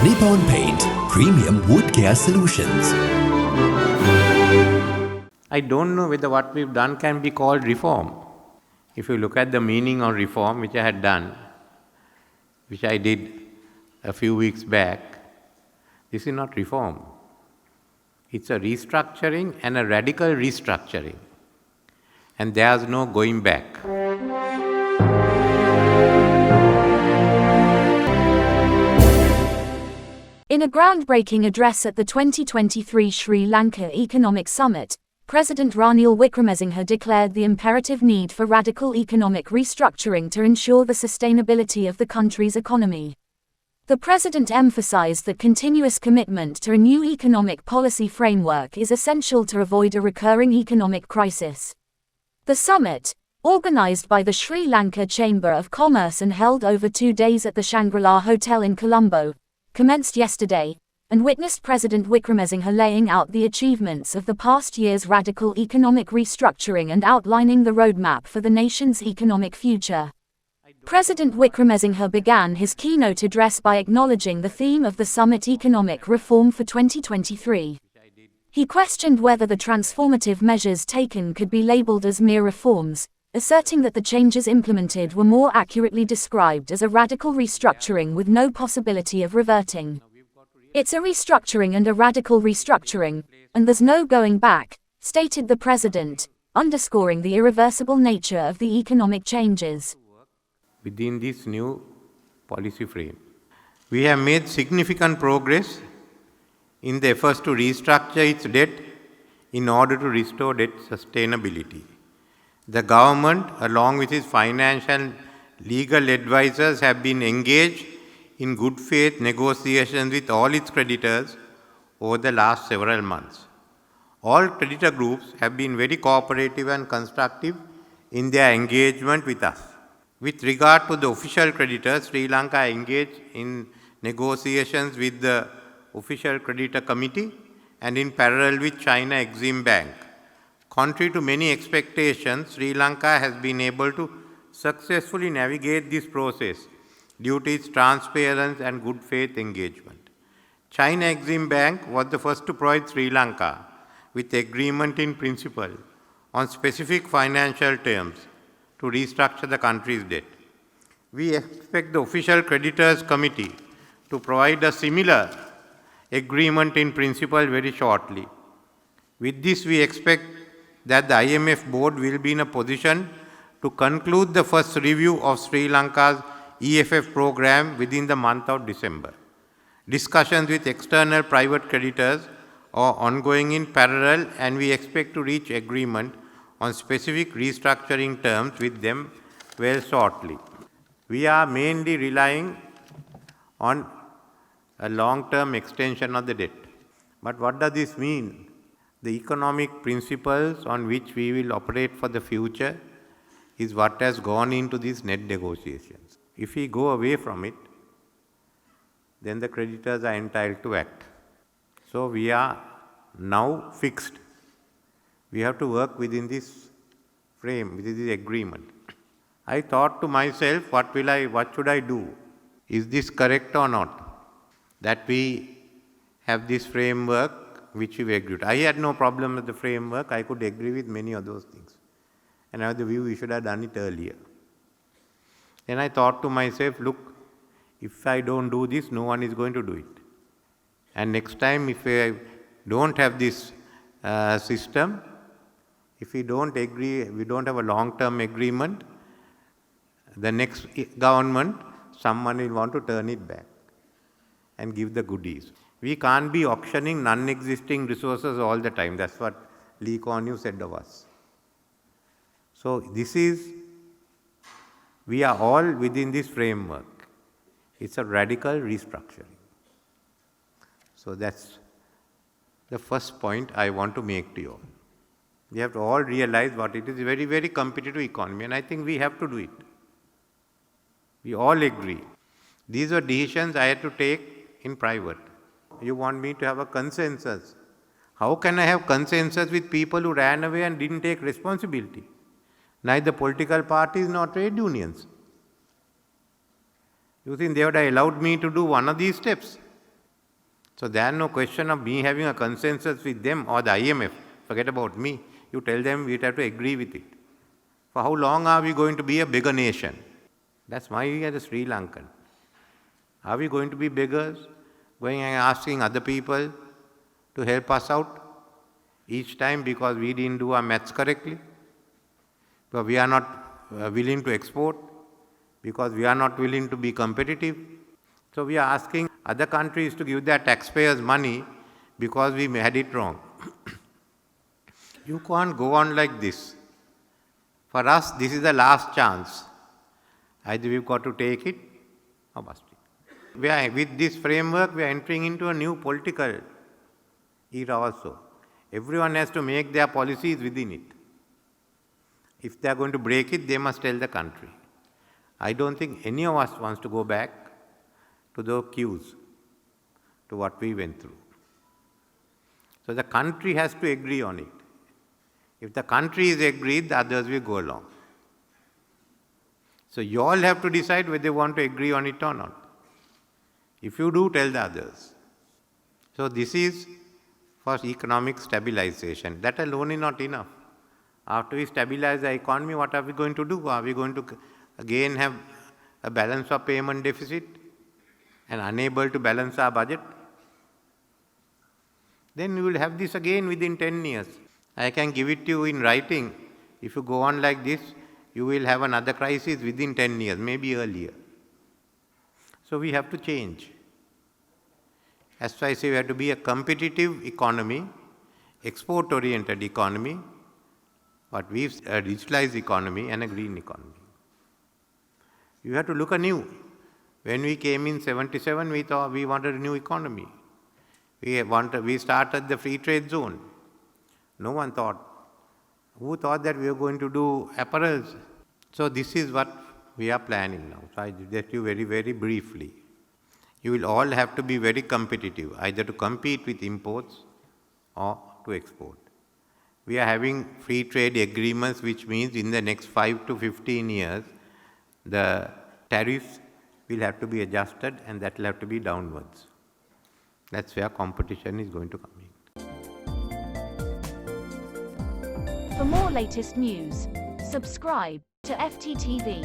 Nippon Paint Premium Wood Care Solutions. I don't know whether what we've done can be called reform. If you look at the meaning of reform, which I had done, which I did a few weeks back, this is not reform. It's a restructuring and a radical restructuring. And there's no going back. In a groundbreaking address at the 2023 Sri Lanka Economic Summit, President Ranil Wickremesinghe declared the imperative need for radical economic restructuring to ensure the sustainability of the country's economy. The president emphasized that continuous commitment to a new economic policy framework is essential to avoid a recurring economic crisis. The summit, organized by the Sri Lanka Chamber of Commerce and held over 2 days at the Shangri-La Hotel in Colombo, commenced yesterday, and witnessed President Wickremesinghe laying out the achievements of the past year's radical economic restructuring and outlining the roadmap for the nation's economic future. President Wickremesinghe began his keynote address by acknowledging the theme of the summit, economic reform for 2023. He questioned whether the transformative measures taken could be labeled as mere reforms, asserting that the changes implemented were more accurately described as a radical restructuring with no possibility of reverting. It's a restructuring and a radical restructuring, and there's no going back, stated the president, underscoring the irreversible nature of the economic changes. Within this new policy frame, we have made significant progress in the efforts to restructure its debt in order to restore debt sustainability. The government, along with its financial and legal advisors, have been engaged in good faith negotiations with all its creditors over the last several months. All creditor groups have been very cooperative and constructive in their engagement with us. With regard to the official creditors, Sri Lanka engaged in negotiations with the Official Creditor Committee and in parallel with China Exim Bank. Contrary to many expectations, Sri Lanka has been able to successfully navigate this process due to its transparency and good faith engagement. China Exim Bank was the first to provide Sri Lanka with agreement in principle on specific financial terms to restructure the country's debt. We expect the Official Creditors Committee to provide a similar agreement in principle very shortly. With this, we expect that the IMF board will be in a position to conclude the first review of Sri Lanka's EFF program within the month of December. Discussions with external private creditors are ongoing in parallel, and we expect to reach agreement on specific restructuring terms with them very shortly. We are mainly relying on a long-term extension of the debt. But what does this mean? The economic principles on which we will operate for the future is what has gone into these net negotiations. If we go away from it, then the creditors are entitled to act. So we are now fixed. We have to work within this frame, within this agreement. I thought to myself, what should I do? Is this correct or not? That we have this framework which we agreed. I had no problem with the framework. I could agree with many of those things. And I had the view we should have done it earlier. Then I thought to myself, look, if I don't do this, no one is going to do it. And next time, if I don't have this system, if we don't agree, we don't have a long-term agreement, the next government, someone will want to turn it back and give the goodies. We can't be auctioning non-existing resources all the time. That's what Lee Kuan Yew said of us. So we are all within this framework. It's a radical restructuring. So that's the first point I want to make to you all. We have to all realize what it is, a very, very competitive economy, and I think we have to do it. We all agree. These were decisions I had to take in private. You want me to have a consensus. How can I have consensus with people who ran away and didn't take responsibility? Neither political parties nor trade unions. You think they would have allowed me to do one of these steps? So there is no question of me having a consensus with them or the IMF. Forget about me. You tell them we have to agree with it. For how long are we going to be a beggar nation? That's why we are the Sri Lankan. Are we going to be beggars, going and asking other people to help us out each time because we didn't do our maths correctly? But we are not willing to export because we are not willing to be competitive. So we are asking other countries to give their taxpayers money because we had it wrong. You can't go on like this. For us, this is the last chance. Either we've got to take it or bust it. With this framework, we are entering into a new political era also. Everyone has to make their policies within it. If they are going to break it, they must tell the country. I don't think any of us wants to go back to the queues, to what we went through. So the country has to agree on it. If the country is agreed, the others will go along. So you all have to decide whether you want to agree on it or not. If you do, tell the others. So this is for economic stabilization. That alone is not enough. After we stabilize the economy, what are we going to do? Are we going to again have a balance of payment deficit and unable to balance our budget? Then we will have this again within 10 years. I can give it to you in writing. If you go on like this, you will have another crisis within 10 years, maybe earlier. So we have to change. That's why I say we have to be a competitive economy, export-oriented economy, but we've a digitalized economy and a green economy. You have to look anew. When we came in 77, we thought we wanted a new economy. We started the free trade zone. No one thought. Who thought that we were going to do apparels? So this is what we are planning now. So I did you very, very briefly. You will all have to be very competitive, either to compete with imports or to export. We are having free trade agreements, which means in the next 5 to 15 years, the tariffs will have to be adjusted and that will have to be downwards. That's where competition is going to come in. For more latest news, subscribe to FTTV.